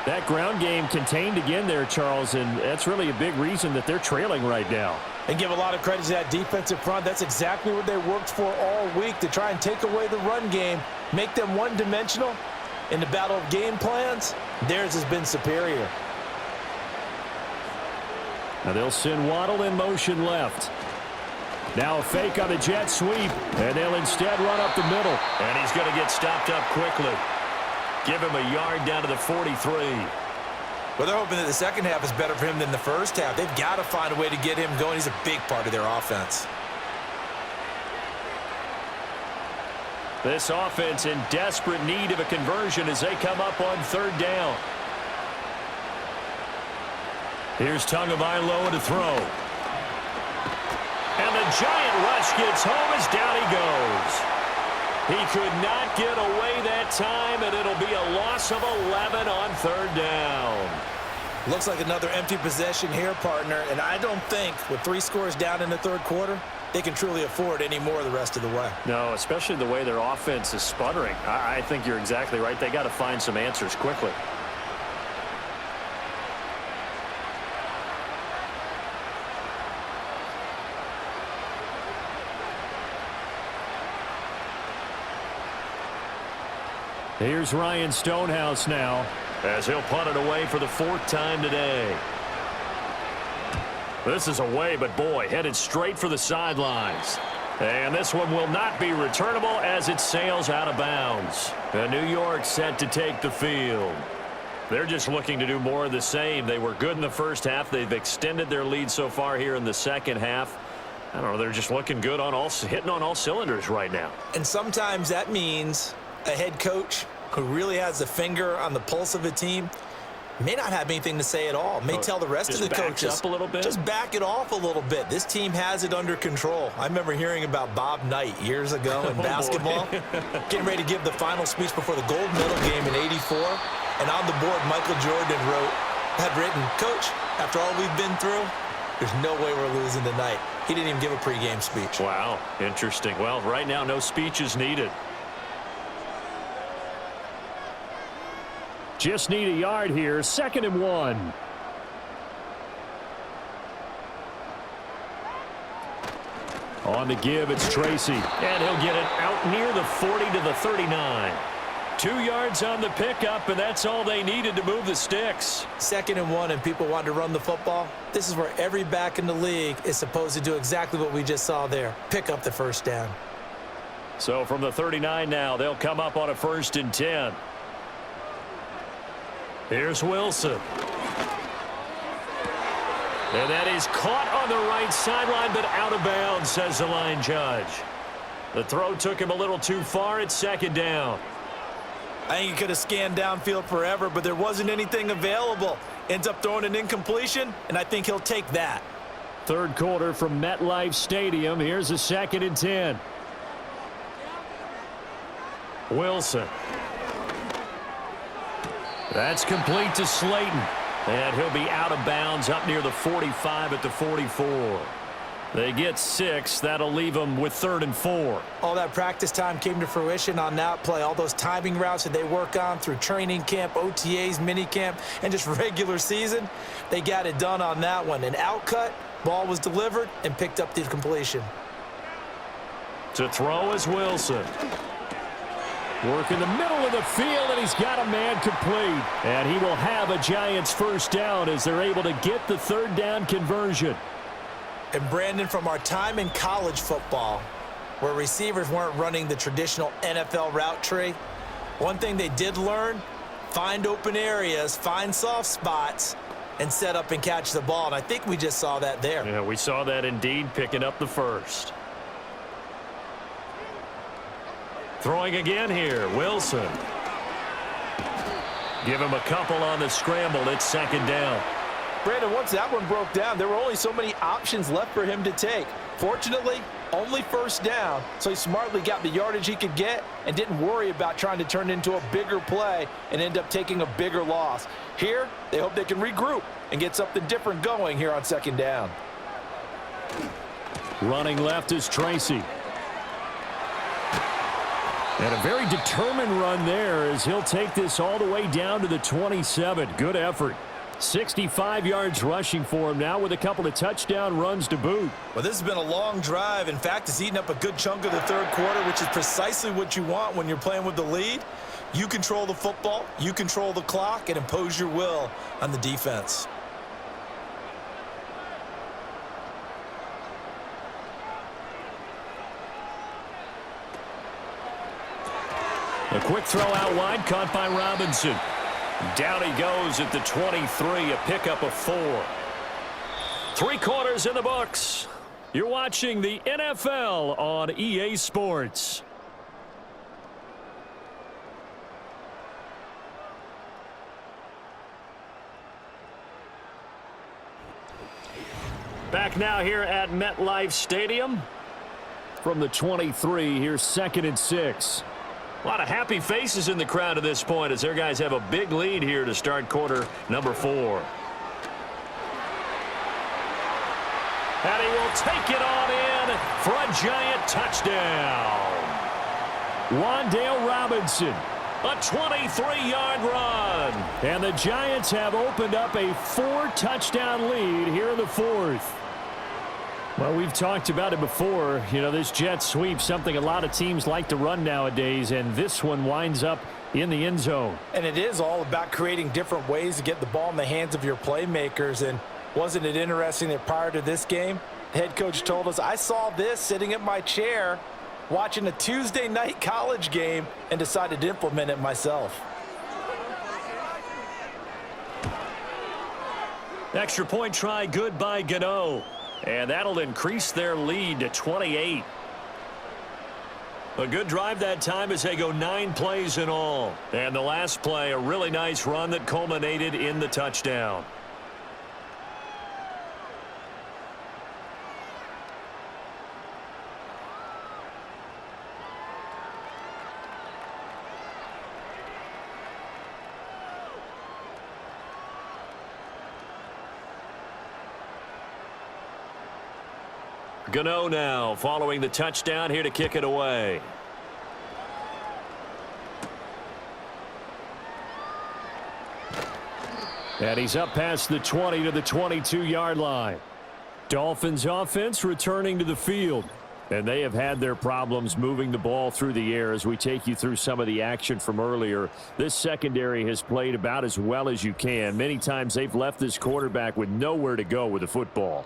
That ground game contained again there, Charles, and that's really a big reason that they're trailing right now. And give a lot of credit to that defensive front. That's exactly what they worked for all week, to try and take away the run game, make them one-dimensional. In the battle of game plans, theirs has been superior. Now they'll send Waddle in motion left. Now a fake on the jet sweep, and they'll instead run up the middle. And he's going to get stopped up quickly. Give him a yard down to the 43. Well, they're hoping that the second half is better for him than the first half. They've got to find a way to get him going. He's a big part of their offense. This offense in desperate need of a conversion as they come up on 3rd down. Here's Tagovailoa to throw. And the giant rush gets home as down he goes. He could not get away that time, and it'll be a loss of 11 on 3rd down. Looks like another empty possession here, partner, and I don't think with 3 scores down in the 3rd quarter, they can truly afford any more the rest of the way. No, especially the way their offense is sputtering. I think you're exactly right. They got to find some answers quickly. Here's Ryan Stonehouse now, as he'll punt it away for the 4th time today. This is away, but boy, headed straight for the sidelines. And this one will not be returnable as it sails out of bounds. And New York set to take the field. They're just looking to do more of the same. They were good in the first half. They've extended their lead so far here in the second half. I don't know, they're just looking good on hitting on all cylinders right now. And sometimes that means a head coach who really has a finger on the pulse of a team may not have anything to say at all. May tell the rest of the coaches, up a little bit. Just back it off a little bit. This team has it under control. I remember hearing about Bob Knight years ago in basketball, getting ready to give the final speech before the gold medal game in '84. And on the board, Michael Jordan had written, "Coach, after all we've been through, there's no way we're losing tonight." He didn't even give a pregame speech. Wow, interesting. Well, right now, no speech is needed. Just need a yard here. 2nd and 1. On the give, it's Tracy. And he'll get it out near the 40 to the 39. 2 yards on the pickup, and that's all they needed to move the sticks. 2nd and 1, and people want to run the football. This is where every back in the league is supposed to do exactly what we just saw there. Pick up the 1st down. So from the 39 now, they'll come up on a 1st and 10. Here's Wilson. And that is caught on the right sideline, but out of bounds, says the line judge. The throw took him a little too far. It's 2nd down. I think he could have scanned downfield forever, but there wasn't anything available. Ends up throwing an incompletion, and I think he'll take that. 3rd quarter from MetLife Stadium. Here's a 2nd and 10. Wilson. That's complete to Slayton. And he'll be out of bounds up near the 45 at the 44. They get 6. That'll leave them with 3rd and 4. All that practice time came to fruition on that play. All those timing routes that they work on through training camp, OTAs, minicamp, and just regular season, they got it done on that one. An outcut, ball was delivered, and picked up the completion. To throw is Wilson. Work in the middle of the field, and he's got a man complete. And he will have a Giants 1st down as they're able to get the 3rd down conversion. And Brandon, from our time in college football, where receivers weren't running the traditional NFL route tree, one thing they did learn, find open areas, find soft spots, and set up and catch the ball. And I think we just saw that there. Yeah, we saw that indeed, picking up the 1st. Throwing again here, Wilson. Give him a couple on the scramble. It's 2nd down. Brandon, once that one broke down, there were only so many options left for him to take. Fortunately, only 1st down, so he smartly got the yardage he could get and didn't worry about trying to turn it into a bigger play and end up taking a bigger loss. Here, they hope they can regroup and get something different going here on 2nd down. Running left is Tracy. And a very determined run there as he'll take this all the way down to the 27. Good effort. 65 yards rushing for him now with a couple of touchdown runs to boot. Well, this has been a long drive. In fact, it's eaten up a good chunk of the third quarter, which is precisely what you want when you're playing with the lead. You control the football, you control the clock, and impose your will on the defense. A quick throw out wide, caught by Robinson. Down he goes at the 23, a pickup of 4. 3 quarters in the books. You're watching the NFL on EA Sports. Back now here at MetLife Stadium. From the 23, here's 2nd and 6. A lot of happy faces in the crowd at this point as their guys have a big lead here to start quarter number 4. And he will take it on in for a giant touchdown. Wan'Dale Robinson, a 23-yard run. And the Giants have opened up a 4-touchdown lead here in the 4th. Well, we've talked about it before. You know, this jet sweep, something a lot of teams like to run nowadays, and this one winds up in the end zone. And it is all about creating different ways to get the ball in the hands of your playmakers. And wasn't it interesting that prior to this game, the head coach told us, I saw this sitting in my chair watching a Tuesday night college game and decided to implement it myself. Extra point try good by Gano. And that'll increase their lead to 28. A good drive that time as they go 9 plays in all. And the last play, a really nice run that culminated in the touchdown. Gano now following the touchdown here to kick it away. And he's up past the 20 to the 22-yard line. Dolphins offense returning to the field. And they have had their problems moving the ball through the air as we take you through some of the action from earlier. This secondary has played about as well as you can. Many times they've left this quarterback with nowhere to go with the football.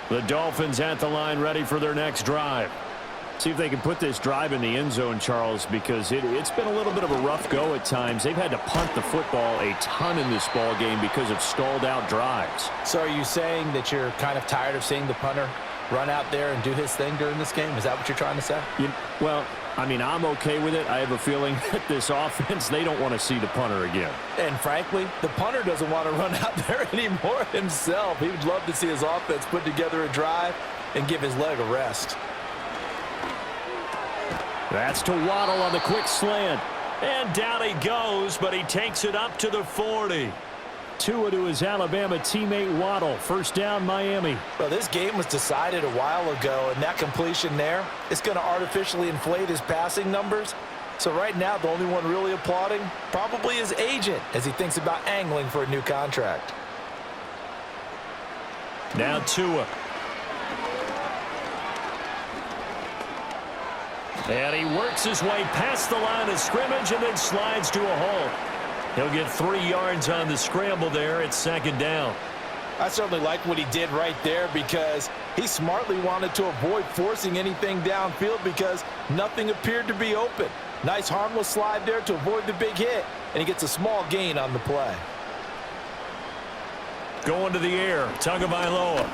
The Dolphins at the line ready for their next drive. See if they can put this drive in the end zone, Charles, because it's been a little bit of a rough go at times. They've had to punt the football a ton in this ball game because of stalled out drives. So are you saying that you're kind of tired of seeing the punter run out there and do his thing during this game? Is that what you're trying to say? Well, I mean, I'm okay with it. I have a feeling that this offense, they don't want to see the punter again. And frankly, the punter doesn't want to run out there anymore himself. He would love to see his offense put together a drive and give his leg a rest. That's to Waddle on the quick slant. And down he goes, but he takes it up to the 40. Tua to his Alabama teammate Waddle. First down, Miami. Well, this game was decided a while ago, and that completion there is going to artificially inflate his passing numbers. So right now, the only one really applauding probably his agent as he thinks about angling for a new contract. Now Tua. And he works his way past the line of scrimmage and then slides to a halt. He'll get 3 yards on the scramble there. It's 2nd down. I certainly like what he did right there because he smartly wanted to avoid forcing anything downfield because nothing appeared to be open. Nice harmless slide there to avoid the big hit, and he gets a small gain on the play. Going to the air, Tagovailoa.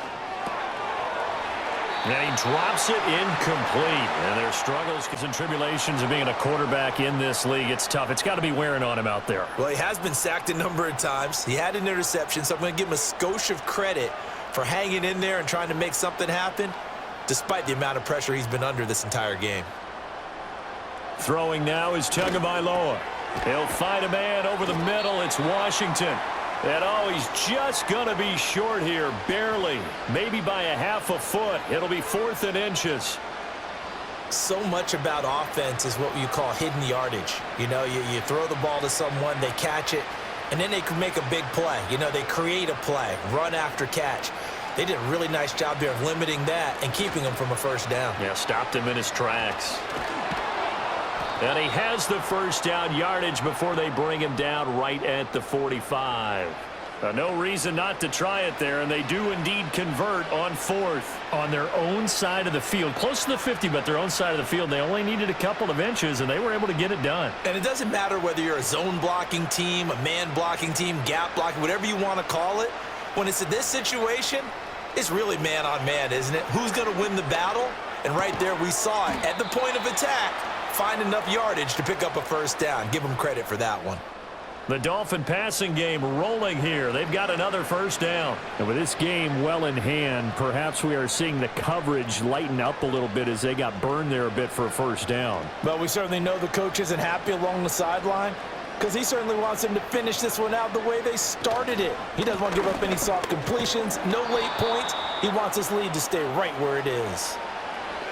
And he drops it incomplete. And their struggles and tribulations of being a quarterback in this league, it's tough. It's got to be wearing on him out there. Well, he has been sacked a number of times. He had an interception, so I'm going to give him a skosh of credit for hanging in there and trying to make something happen. despite the amount of pressure he's been under this entire game. Throwing now is Tagovailoa. He'll find a man over the middle. It's Washington. And, oh, he's just going to be short here, barely, maybe by a half a foot. It'll be 4th and inches. So much about offense is what you call hidden yardage. You know, you throw the ball to someone, they catch it, and then they can make a big play. You know, they create a play, run after catch. They did a really nice job there of limiting that and keeping him from a first down. Yeah, stopped him in his tracks. And he has the first down yardage before they bring him down right at the 45. No reason not to try it there, and they do indeed convert on 4th. On their own side of the field, close to the 50, but their own side of the field. They only needed a couple of inches, and they were able to get it done. And it doesn't matter whether you're a zone blocking team, a man blocking team, gap blocking, whatever you want to call it. When it's in this situation, it's really man on man, isn't it? Who's going to win the battle? And right there we saw it. At the point of attack, find enough yardage to pick up a first down. Give them credit for that one. The Dolphin passing game rolling here. They've got another first down. And with this game well in hand, perhaps we are seeing the coverage lighten up a little bit as they got burned there a bit for a first down. But we certainly know the coach isn't happy along the sideline because he certainly wants them to finish this one out the way they started it. He doesn't want to give up any soft completions, no late points. He wants his lead to stay right where it is.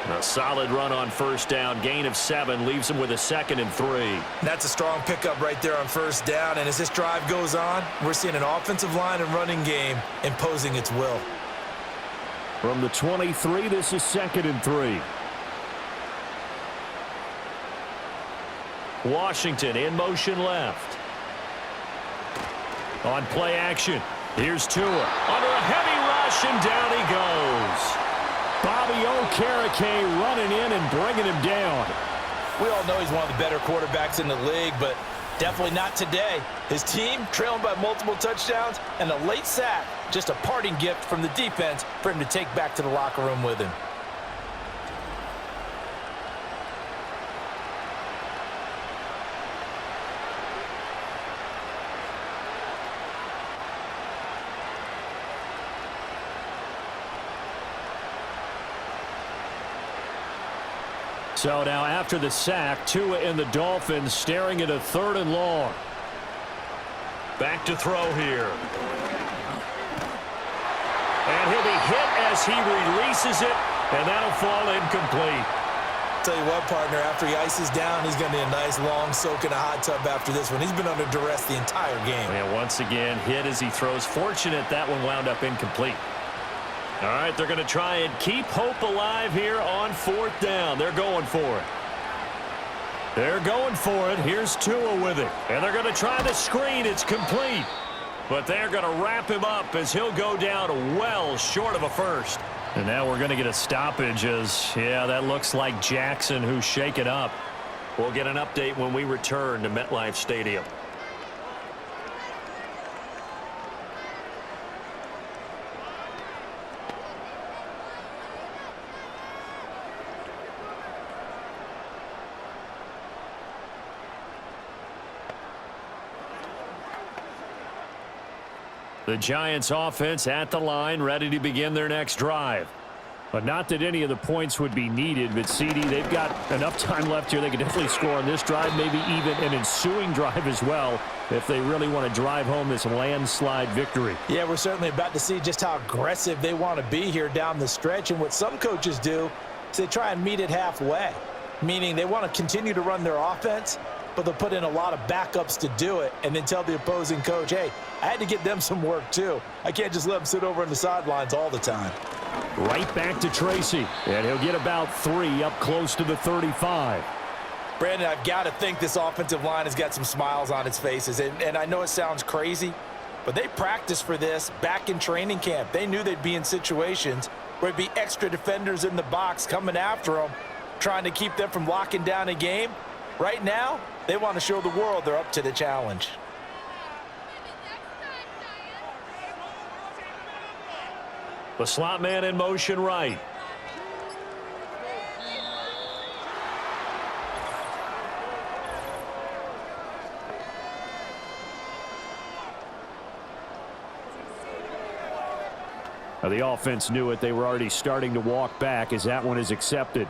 A solid run on first down. Gain of 7 leaves him with a 2nd and 3. That's a strong pickup right there on first down. And as this drive goes on, we're seeing an offensive line and running game imposing its will. From the 23, this is 2nd and 3. Washington in motion left. On play action, here's Tua. Under a heavy rush, and down he goes. Bobby Okereke running in and bringing him down. We all know he's one of the better quarterbacks in the league, but definitely not today. His team trailing by multiple touchdowns and a late sack, just a parting gift from the defense for him to take back to the locker room with him. So now after the sack, Tua and the Dolphins staring at a 3rd and long. Back to throw here. And he'll be hit as he releases it, and that'll fall incomplete. Tell you what, partner, after he ices down, he's going to need a nice long soak in a hot tub after this one. He's been under duress the entire game. And once again, hit as he throws. Fortunate that one wound up incomplete. All right, they're going to try and keep hope alive here on 4th down. They're going for it. They're going for it. Here's Tua with it. And they're going to try the screen. It's complete. But they're going to wrap him up as he'll go down well short of a first. And now we're going to get a stoppage as, yeah, that looks like Jackson who's shaken up. We'll get an update when we return to MetLife Stadium. The Giants offense at the line, ready to begin their next drive. But not that any of the points would be needed, but CD, they've got enough time left here. They can definitely score on this drive, maybe even an ensuing drive as well, if they really want to drive home this landslide victory. Yeah, we're certainly about to see just how aggressive they want to be here down the stretch. And what some coaches do is they try and meet it halfway, meaning they want to continue to run their offense, but they'll put in a lot of backups to do it and then tell the opposing coach, hey, I had to get them some work too. I can't just let them sit over on the sidelines all the time. Right back to Tracy, and he'll get about 3 up close to the 35. Brandon, I've got to think this offensive line has got some smiles on its faces, and I know it sounds crazy, but they practiced for this back in training camp. They knew they'd be in situations where it'd be extra defenders in the box coming after them, trying to keep them from locking down a game. Right now, they want to show the world they're up to the challenge. The slot man in motion right. The offense knew it. They were already starting to walk back as that one is accepted.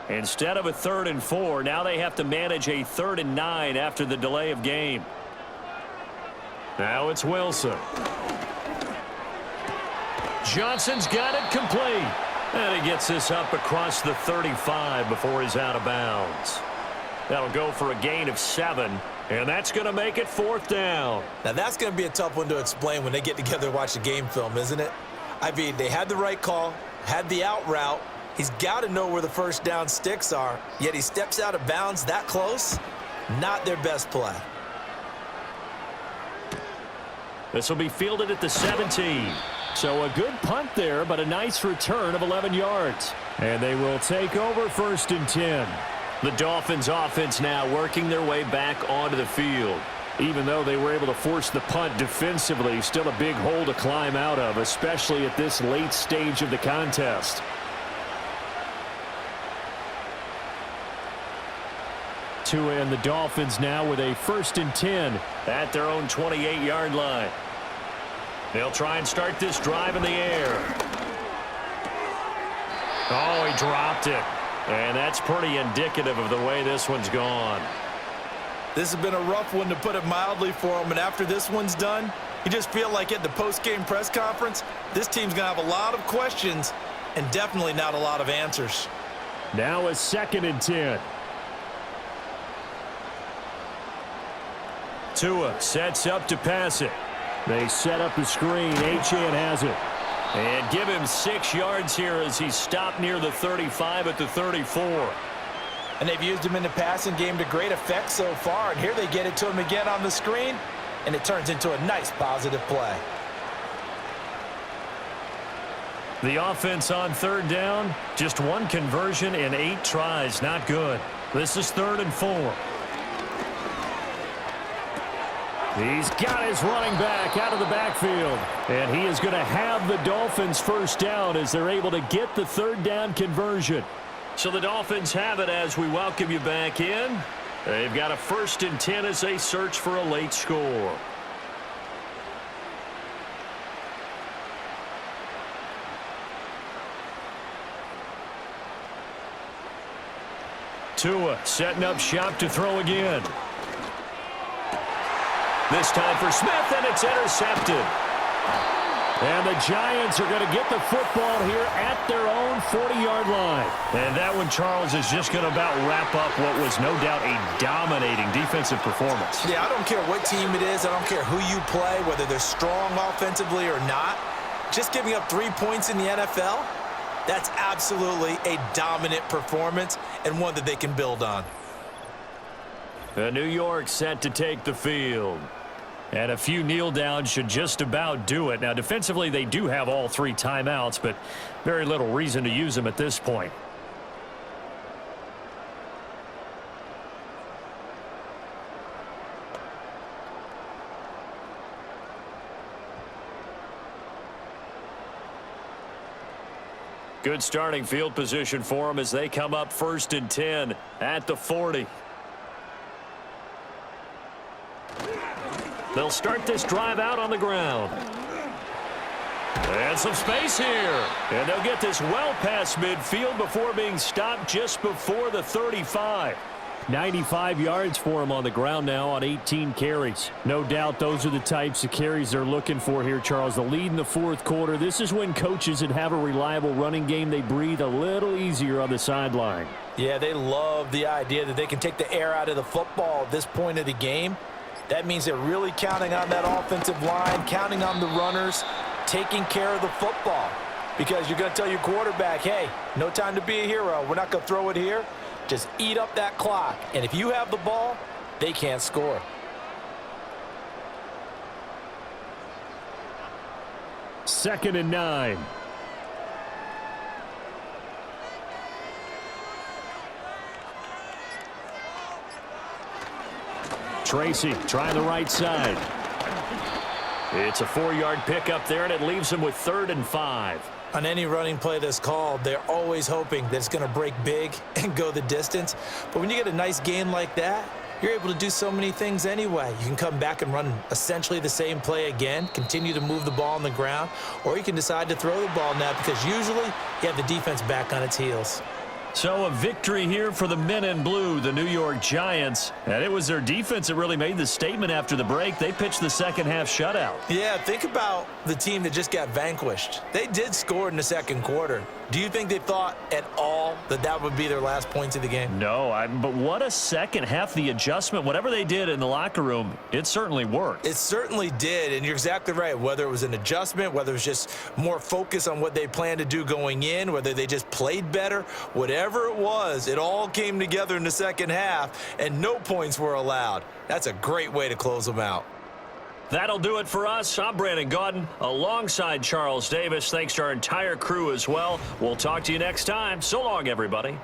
Instead of a 3rd and 4, now they have to manage a 3rd and 9 after the delay of game. Now it's Wilson. Johnson's got it complete. And he gets this up across the 35 before he's out of bounds. That'll go for a gain of 7, and that's going to make it 4th down. Now, that's going to be a tough one to explain when they get together and watch the game film, isn't it? I mean, they had the right call, had the out route. He's got to know where the first down sticks are, yet he steps out of bounds that close. Not their best play. This will be fielded at the 17. So a good punt there, but a nice return of 11 yards. And they will take over 1st and 10. The Dolphins offense now working their way back onto the field. Even though they were able to force the punt defensively, still a big hole to climb out of, especially at this late stage of the contest. Tua and the Dolphins now with a 1st and 10 at their own 28-yard line. They'll try and start this drive in the air. Oh, he dropped it. And that's pretty indicative of the way this one's gone. This has been a rough one, to put it mildly, for him. And after this one's done, you just feel like at the post-game press conference, this team's going to have a lot of questions and definitely not a lot of answers. Now a 2nd and 10. Tua sets up to pass it. They set up the screen. Achane has it. And give him 6 yards here as he's stopped near the 35 at the 34. And they've used him in the passing game to great effect so far. And here they get it to him again on the screen, and it turns into a nice positive play. The offense on 3rd down, just 1 conversion in 8 tries. Not good. This is 3rd and 4. He's got his running back out of the backfield. And he is going to have the Dolphins first down as they're able to get the 3rd down conversion. So the Dolphins have it as we welcome you back in. They've got a 1st and 10 as they search for a late score. Tua setting up shop to throw again. This time for Smith, and it's intercepted. And the Giants are going to get the football here at their own 40-yard line. And that one, Charles, is just going to about wrap up what was no doubt a dominating defensive performance. Yeah, I don't care what team it is. I don't care who you play, whether they're strong offensively or not. Just giving up 3 points in the NFL, that's absolutely a dominant performance and one that they can build on. New York set to take the field. And a few kneel downs should just about do it. Now, defensively, they do have all 3 timeouts, but very little reason to use them at this point. Good starting field position for them as they come up 1st and 10 at the 40. They'll start this drive out on the ground. And some space here. And they'll get this well past midfield before being stopped just before the 35. 95 yards for him on the ground now on 18 carries. No doubt those are the types of carries they're looking for here, Charles. The lead in the 4th quarter. This is when coaches that have a reliable running game, they breathe a little easier on the sideline. Yeah, they love the idea that they can take the air out of the football at this point of the game. That means they're really counting on that offensive line, counting on the runners, taking care of the football. Because you're going to tell your quarterback, hey, no time to be a hero. We're not going to throw it here. Just eat up that clock. And if you have the ball, they can't score. Second and 9. Tracy trying the right side. It's a 4-yard pickup there, and it leaves him with 3rd and 5. On any running play that's called, they're always hoping that it's going to break big and go the distance. But when you get a nice gain like that, you're able to do so many things anyway. You can come back and run essentially the same play again, continue to move the ball on the ground, or you can decide to throw the ball now because usually you have the defense back on its heels. So a victory here for the men in blue, the New York Giants. And it was their defense that really made the statement after the break. They pitched the second half shutout. Yeah, think about the team that just got vanquished. They did score in the second quarter. Do you think they thought at all that that would be their last points of the game? No, but what a second half. The adjustment, whatever they did in the locker room, it certainly worked. It certainly did, and you're exactly right. Whether it was an adjustment, whether it was just more focus on what they planned to do going in, whether they just played better, whatever it was, it all came together in the second half, and no points were allowed. That's a great way to close them out. That'll do it for us. I'm Brandon Gaudin alongside Charles Davis. Thanks to our entire crew as well. We'll talk to you next time. So long, everybody.